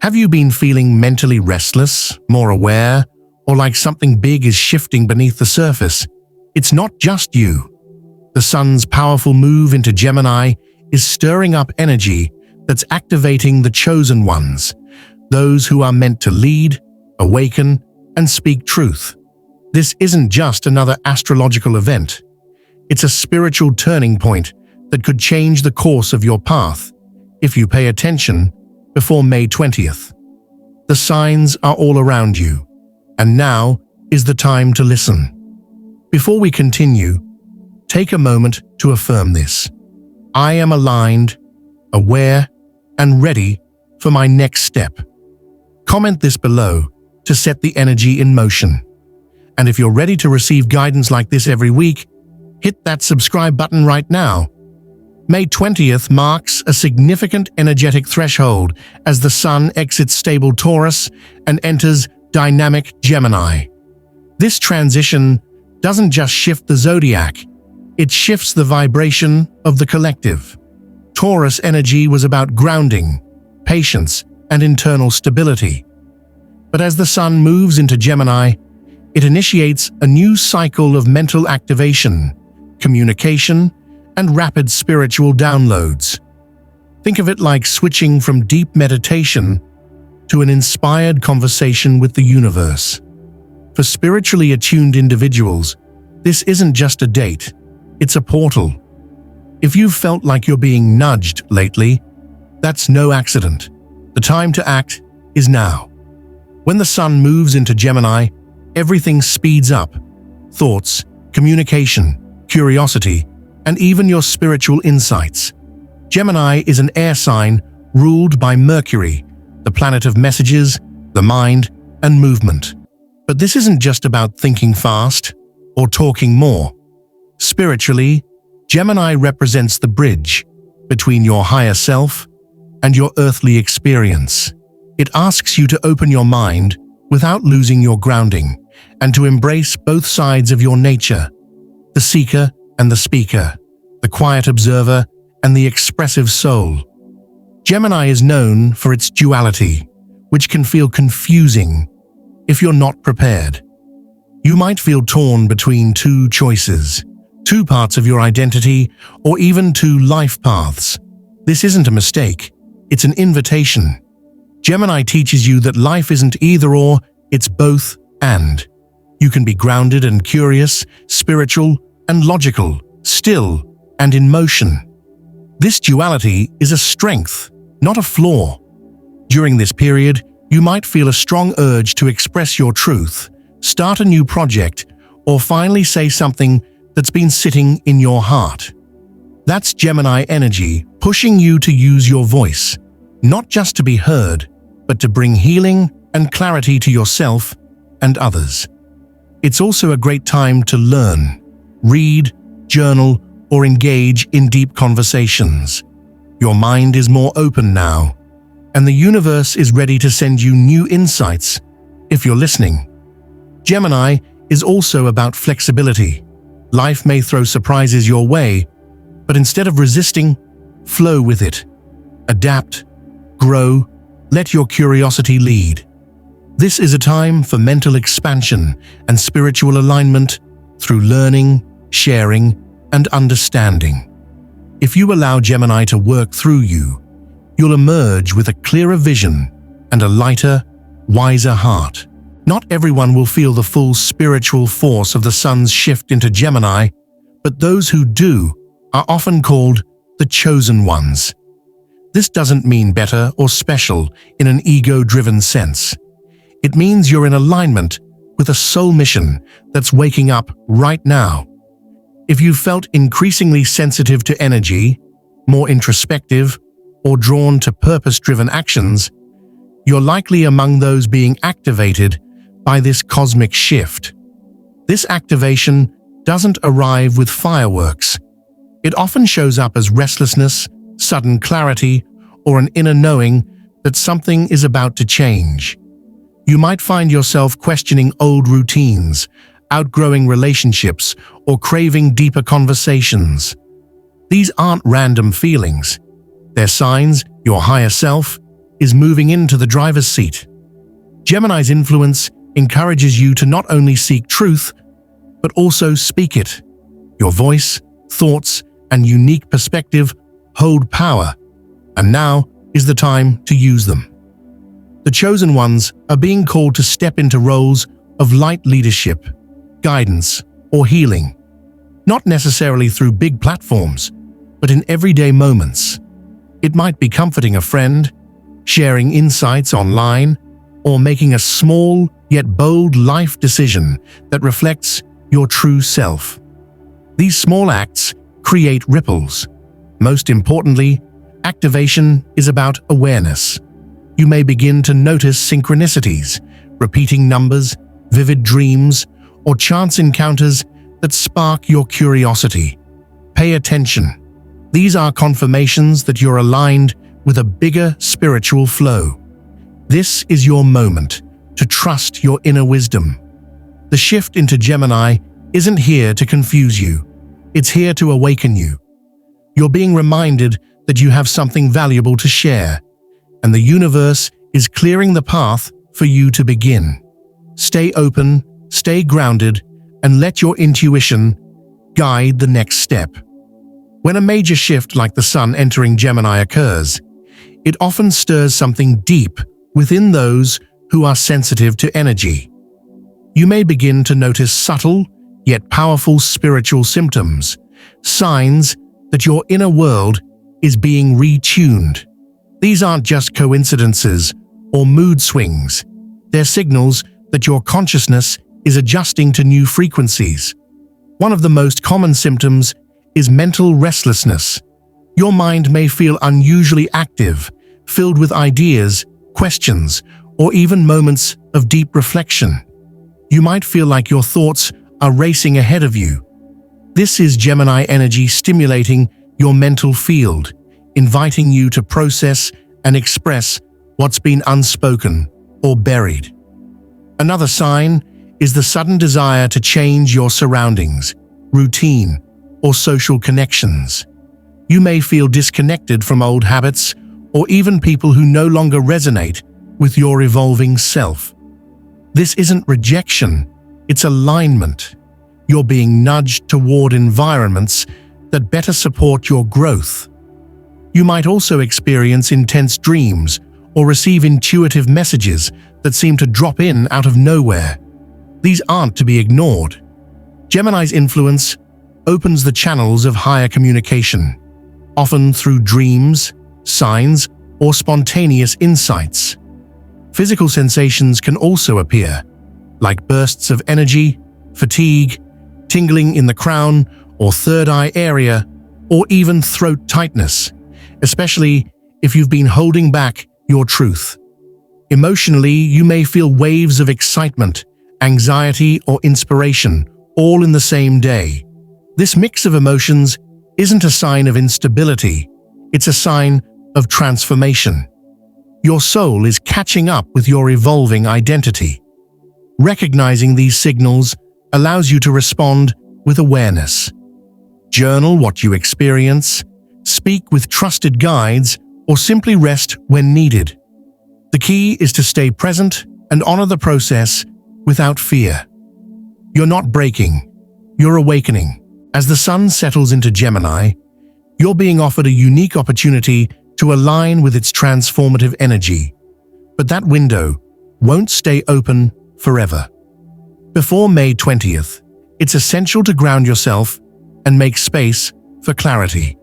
Have you been feeling mentally restless, more aware, or like something big is shifting beneath the surface? It's not just you. The sun's powerful move into Gemini is stirring up energy that's activating the chosen ones, those who are meant to lead, awaken, and speak truth. This isn't just another astrological event. It's a spiritual turning point that could change the course of your path if you pay attention before May 20th. The signs are all around you, and now is the time to listen. Before we continue, take a moment to affirm this. I am aligned, aware, and ready for my next step. Comment this below to set the energy in motion. And if you're ready to receive guidance like this every week, hit that subscribe button right now. May 20th marks a significant energetic threshold as the sun exits stable Taurus and enters dynamic Gemini. This transition doesn't just shift the zodiac, it shifts the vibration of the collective. Taurus energy was about grounding, patience, and internal stability. But as the sun moves into Gemini, it initiates a new cycle of mental activation, communication, and rapid spiritual downloads. Think of it like switching from deep meditation to an inspired conversation with the universe. For spiritually attuned individuals, this isn't just a date, it's a portal. If you've felt like you're being nudged lately, that's no accident. The time to act is now. When the sun moves into Gemini, everything speeds up. Thoughts, communication, curiosity, and even your spiritual insights. Gemini is an air sign ruled by Mercury, the planet of messages, the mind, and movement. But this isn't just about thinking fast or talking more. Spiritually, Gemini represents the bridge between your higher self and your earthly experience. It asks you to open your mind without losing your grounding and to embrace both sides of your nature, the seeker and the speaker, the quiet observer and the expressive soul. Gemini is known for its duality, which can feel confusing if you're not prepared. You might feel torn between two choices, two parts of your identity, or even two life paths. This isn't a mistake, it's an invitation. Gemini teaches you that life isn't either or, it's both and. You can be grounded and curious, spiritual and logical, still and in motion. This duality is a strength, not a flaw. During this period, you might feel a strong urge to express your truth, start a new project, or finally say something that's been sitting in your heart. That's Gemini energy pushing you to use your voice, not just to be heard, but to bring healing and clarity to yourself and others. It's also a great time to learn, read, journal, or engage in deep conversations. Your mind is more open now, and the universe is ready to send you new insights if you're listening. Gemini is also about flexibility. Life may throw surprises your way, but instead of resisting, flow with it. Adapt, grow, let your curiosity lead. This is a time for mental expansion and spiritual alignment through learning, sharing, and understanding. If you allow Gemini to work through you, you'll emerge with a clearer vision and a lighter, wiser heart. Not everyone will feel the full spiritual force of the sun's shift into Gemini, but those who do are often called the chosen ones. This doesn't mean better or special in an ego-driven sense. It means you're in alignment with a soul mission that's waking up right now. If you felt increasingly sensitive to energy, more introspective, or drawn to purpose-driven actions, you're likely among those being activated by this cosmic shift. This activation doesn't arrive with fireworks. It often shows up as restlessness, sudden clarity, or an inner knowing that something is about to change. You might find yourself questioning old routines, outgrowing relationships, or craving deeper conversations. These aren't random feelings. They're signs your higher self is moving into the driver's seat. Gemini's influence encourages you to not only seek truth, but also speak it. Your voice, thoughts, and unique perspective hold power, and now is the time to use them. The chosen ones are being called to step into roles of light leadership, guidance, or healing, not necessarily through big platforms, but in everyday moments. It might be comforting a friend, sharing insights online, or making a small yet bold life decision that reflects your true self. These small acts create ripples. Most importantly, activation is about awareness. You may begin to notice synchronicities, repeating numbers, vivid dreams, or chance encounters that spark your curiosity. Pay attention. These are confirmations that you're aligned with a bigger spiritual flow. This is your moment to trust your inner wisdom. The shift into Gemini isn't here to confuse you. It's here to awaken you. You're being reminded that you have something valuable to share, and the universe is clearing the path for you to begin. Stay open, stay grounded, and let your intuition guide the next step. When a major shift like the sun entering Gemini occurs, it often stirs something deep within those who are sensitive to energy. You may begin to notice subtle yet powerful spiritual symptoms, signs that your inner world is being retuned. These aren't just coincidences or mood swings. They're signals that your consciousness is adjusting to new frequencies. One of the most common symptoms is mental restlessness. Your mind may feel unusually active, filled with ideas, questions, or even moments of deep reflection. You might feel like your thoughts are racing ahead of you. This is Gemini energy stimulating your mental field, inviting you to process and express what's been unspoken or buried. Another sign is the sudden desire to change your surroundings, routine, or social connections. You may feel disconnected from old habits or even people who no longer resonate with your evolving self. This isn't rejection, it's alignment. You're being nudged toward environments that better support your growth. You might also experience intense dreams or receive intuitive messages that seem to drop in out of nowhere. These aren't to be ignored. Gemini's influence opens the channels of higher communication, often through dreams, signs, or spontaneous insights. Physical sensations can also appear, like bursts of energy, fatigue, tingling in the crown or third eye area, or even throat tightness, especially if you've been holding back your truth. Emotionally, you may feel waves of excitement, anxiety, or inspiration, all in the same day. This mix of emotions isn't a sign of instability, it's a sign of transformation. Your soul is catching up with your evolving identity. Recognizing these signals allows you to respond with awareness. Journal what you experience, speak with trusted guides, or simply rest when needed. The key is to stay present and honor the process without fear. You're not breaking, you're awakening. As the sun settles into Gemini, you're being offered a unique opportunity to align with its transformative energy. But that window won't stay open forever. Before May 20th, it's essential to ground yourself and make space for clarity.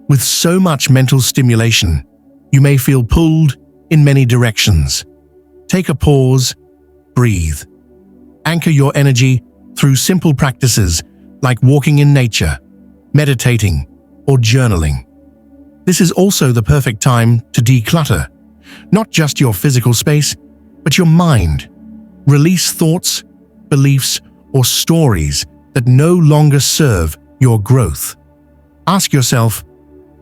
With so much mental stimulation, you may feel pulled in many directions. Take a pause, breathe. Anchor your energy through simple practices like walking in nature, meditating, or journaling. This is also the perfect time to declutter, not just your physical space, but your mind. Release thoughts, beliefs, or stories that no longer serve your growth. Ask yourself,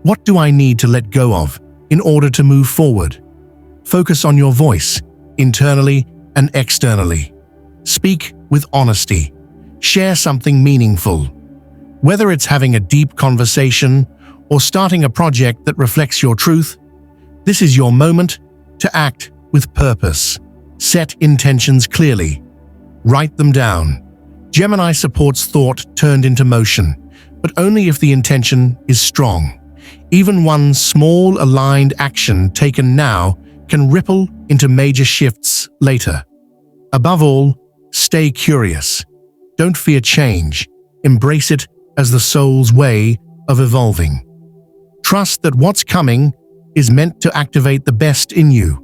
what do I need to let go of in order to move forward? Focus on your voice, internally and externally. Speak with honesty. Share something meaningful. Whether it's having a deep conversation or starting a project that reflects your truth, this is your moment to act with purpose. Set intentions clearly. Write them down. Gemini supports thought turned into motion, but only if the intention is strong. Even one small aligned action taken now can ripple into major shifts later. Above all, stay curious. Don't fear change. Embrace it as the soul's way of evolving. Trust that what's coming is meant to activate the best in you.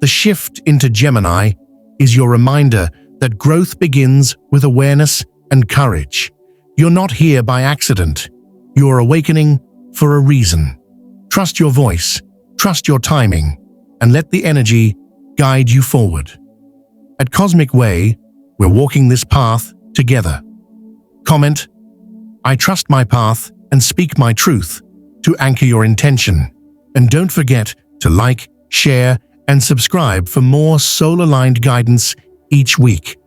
The shift into Gemini is your reminder that growth begins with awareness and courage. You're not here by accident. You're awakening for a reason. Trust your voice, trust your timing, and let the energy guide you forward. At Cosmic Way, we're walking this path together. Comment, "I trust my path and speak my truth," to anchor your intention. And don't forget to like, share, and subscribe for more soul-aligned guidance each week.